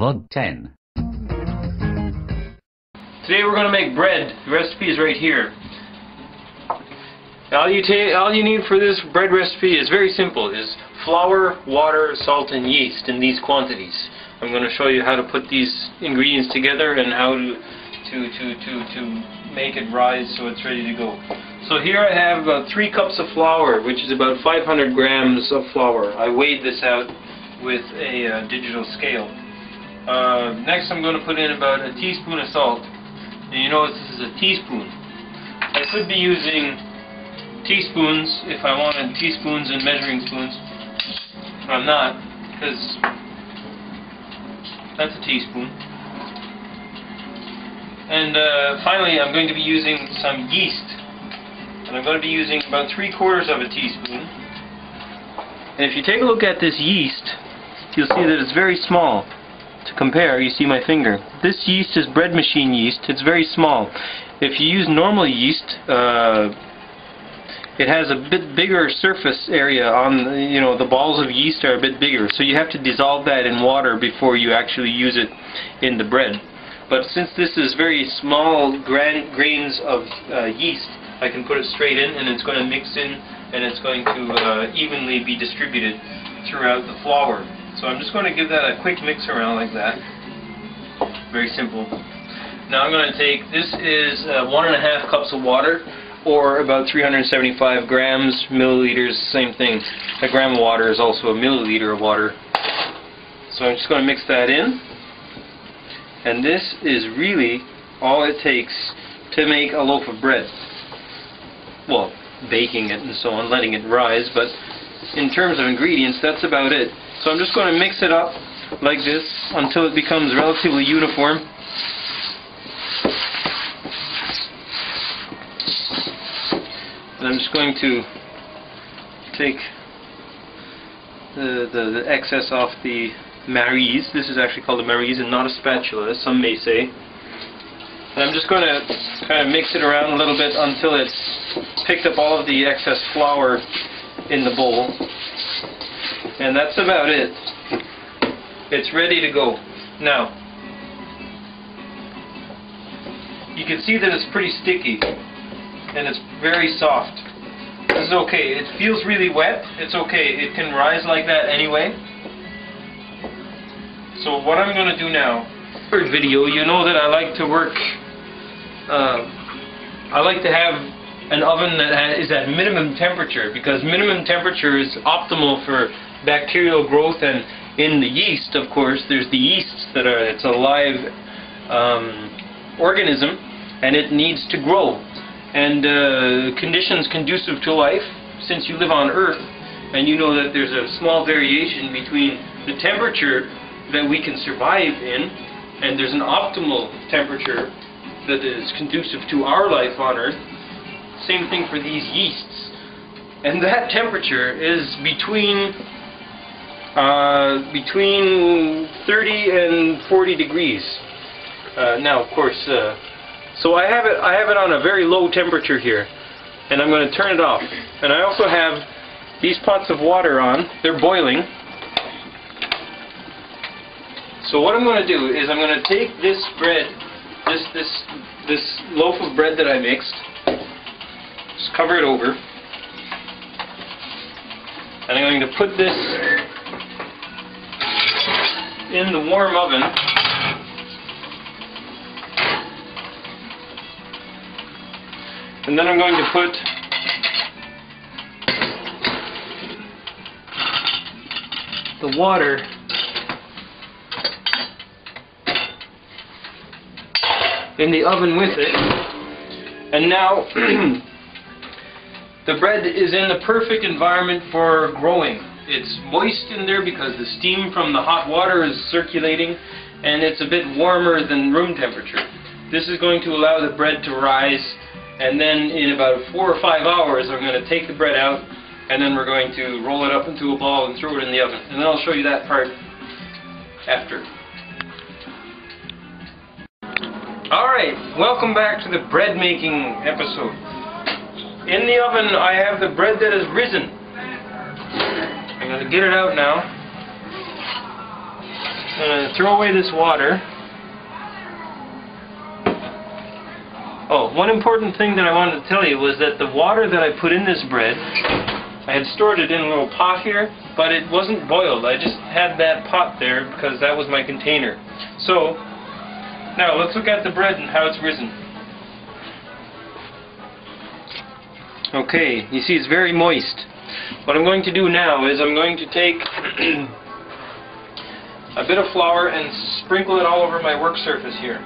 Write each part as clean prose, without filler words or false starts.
VOD 10. Today we're going to make bread. The recipe is right here. All you need for this bread recipe is very simple. Is flour, water, salt, and yeast in these quantities. I'm going to show you how to put these ingredients together and how to make it rise so it's ready to go. So here I have about 3 cups of flour, which is about 500 grams of flour. I weighed this out with a digital scale. Next I'm going to put in about a teaspoon of salt. And you notice this is a teaspoon. I could be using teaspoons if I wanted teaspoons and measuring spoons. But I'm not, because that's a teaspoon. And finally I'm going to be using some yeast. And I'm going to be using about 3/4 of a teaspoon. And if you take a look at this yeast, you'll see that it's very small. To compare, you see my finger. This yeast is bread machine yeast. It's very small. If you use normal yeast, it has a bit bigger surface area on, the balls of yeast are a bit bigger. So you have to dissolve that in water before you actually use it in the bread. But since this is very small grains of yeast, I can put it straight in and it's going to mix in and it's going to evenly be distributed throughout the flour. So I'm just going to give that a quick mix around like that. Very simple. Now I'm going to take, this is 1.5 cups of water, or about 375 grams, milliliters, same thing. A gram of water is also a milliliter of water. So I'm just going to mix that in. And this is really all it takes to make a loaf of bread. Well, baking it and so on, letting it rise, but in terms of ingredients, that's about it. So I'm just going to mix it up like this until it becomes relatively uniform. And I'm just going to take the excess off the marise. This is actually called a marise and not a spatula, as some may say. And I'm just going to kind of mix it around a little bit until it's picked up all of the excess flour in the bowl. And that's about it. It's ready to go. Now, you can see that it's pretty sticky and it's very soft. This is okay. It feels really wet. It's okay. It can rise like that anyway. So what I'm going to do now, third video, you know that I like to work, I like to have an oven that is at minimum temperature, because minimum temperature is optimal for bacterial growth. And in the yeast, of course, there's the yeasts that are, it's a live organism and it needs to grow. And conditions conducive to life, since you live on Earth and you know that there's a small variation between the temperature that we can survive in and there's an optimal temperature that is conducive to our life on Earth. Same thing for these yeasts. And that temperature is between 30 and 40 degrees. Now, of course, so I have it on a very low temperature here, and I'm going to turn it off. And I also have these pots of water on. They're boiling. So what I'm going to do is I'm going to take this bread, this loaf of bread that I mixed, just cover it over, and I'm going to put this in the warm oven. And then I'm going to put the water in the oven with it. And now the bread is in the perfect environment for growing. It's moist in there because the steam from the hot water is circulating, and it's a bit warmer than room temperature. This is going to allow the bread to rise, and then in about 4 or 5 hours I'm going to take the bread out, and then we're going to roll it up into a ball and throw it in the oven. And then I'll show you that part after. Alright, welcome back to the bread making episode. In the oven I have the bread that has risen. I'm going to get it out now. throw away this water. Oh, one important thing that I wanted to tell you was that the water that I put in this bread, I had stored it in a little pot here, but it wasn't boiled. I just had that pot there because that was my container. So, now let's look at the bread and how it's risen. Okay, you see it's very moist. What I'm going to do now is I'm going to take a bit of flour and sprinkle it all over my work surface here.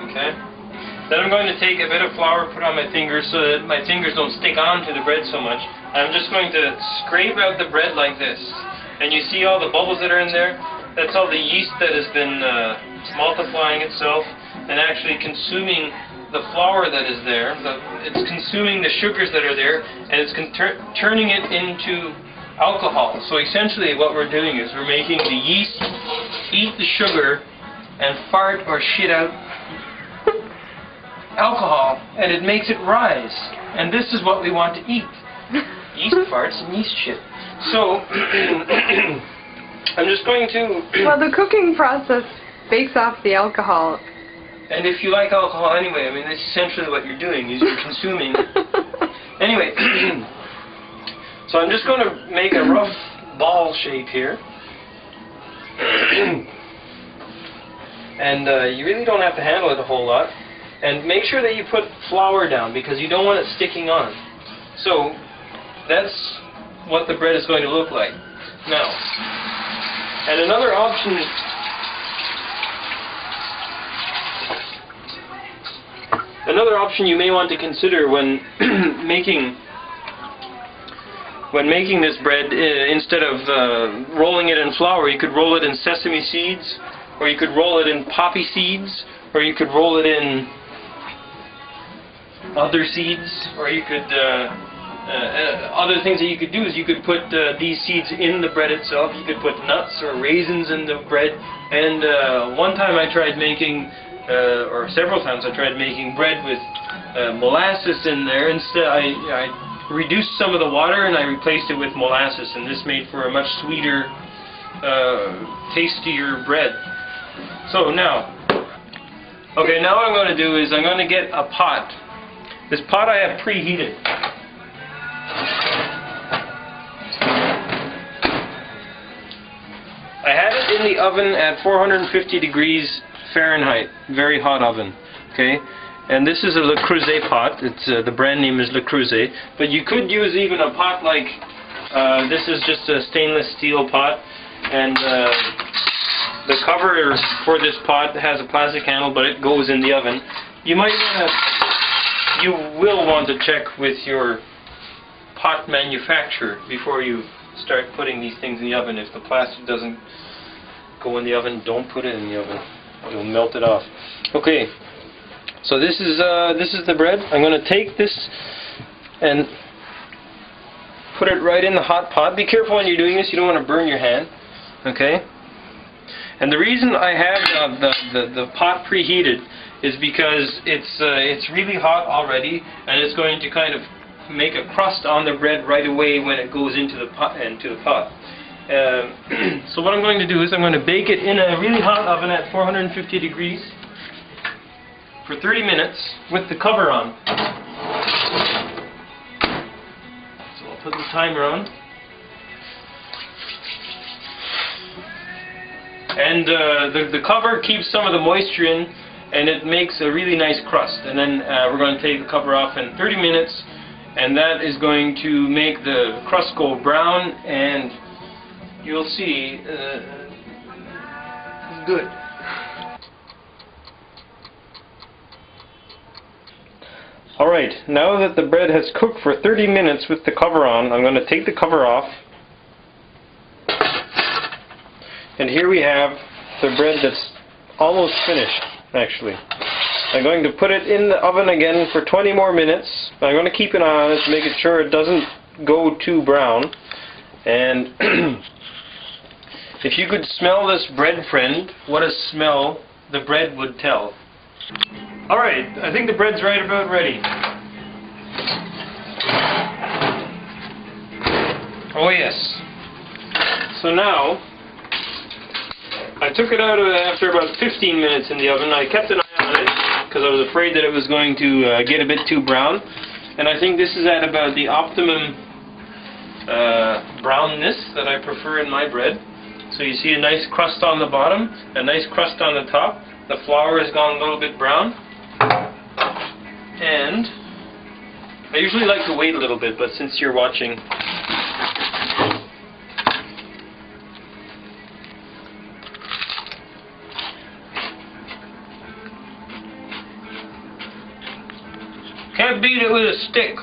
Okay? Then I'm going to take a bit of flour, put on my fingers so that my fingers don't stick onto the bread so much. I'm just going to scrape out the bread like this. And you see all the bubbles that are in there? That's all the yeast that has been multiplying itself and actually consuming the flour that is there. It's consuming the sugars that are there, and it's turning it into alcohol. So essentially what we're doing is we're making the yeast eat the sugar and fart or shit out alcohol, and it makes it rise. And this is what we want to eat. Yeast farts and yeast shit. So, I'm just going to... Well, the cooking process bakes off the alcohol. And if you like alcohol anyway, I mean, that's essentially what you're doing, is you're consuming... Anyway, so I'm just going to make a rough ball shape here. And you really don't have to handle it a whole lot. And make sure that you put flour down because you don't want it sticking on. So that's what the bread is going to look like. Now, and another option you may want to consider when making this bread, instead of rolling it in flour, you could roll it in sesame seeds, or you could roll it in poppy seeds, or you could roll it in other seeds, or you could other things that you could do is you could put these seeds in the bread itself. You could put nuts or raisins in the bread. And one time I tried making, or several times I tried making bread with molasses in there. Instead, I reduced some of the water and I replaced it with molasses, and this made for a much sweeter, tastier bread. So now, okay, now what I'm going to do is I'm going to get a pot. This pot I have preheated. I had it in the oven at 450 degrees Fahrenheit, very hot oven. Okay, and this is a Le Creuset pot. It's the brand name is Le Creuset, but you could use even a pot like this is just a stainless steel pot, and the cover for this pot has a plastic handle, but it goes in the oven. You will want to check with your pot manufacturer before you start putting these things in the oven. If the plastic doesn't go in the oven, don't put it in the oven. It'll melt it off. Okay, so this is the bread. I'm going to take this and put it right in the hot pot. Be careful when you're doing this. You don't want to burn your hand. Okay. And the reason I have the pot preheated is because it's really hot already, and it's going to kind of make a crust on the bread right away when it goes into the pot. So what I'm going to do is I'm going to bake it in a really hot oven at 450 degrees for 30 minutes with the cover on. So I'll put the timer on. And the cover keeps some of the moisture in, and it makes a really nice crust. And then we're going to take the cover off in 30 minutes, and that is going to make the crust go brown, and you'll see it's good. Alright, now that the bread has cooked for 30 minutes with the cover on, I'm going to take the cover off. And here we have the bread that's almost finished, actually. I'm going to put it in the oven again for 20 more minutes. I'm going to keep an eye on it to make sure it doesn't go too brown. And if you could smell this bread, friend, what a smell the bread would tell. Alright, I think the bread's right about ready. Oh yes. So now, I took it out after about 15 minutes in the oven. I kept an eye on it because I was afraid that it was going to get a bit too brown. And I think this is at about the optimum brownness that I prefer in my bread. So you see a nice crust on the bottom, a nice crust on the top. The flour has gone a little bit brown. And I usually like to wait a little bit, but since you're watching, can't beat it with a stick.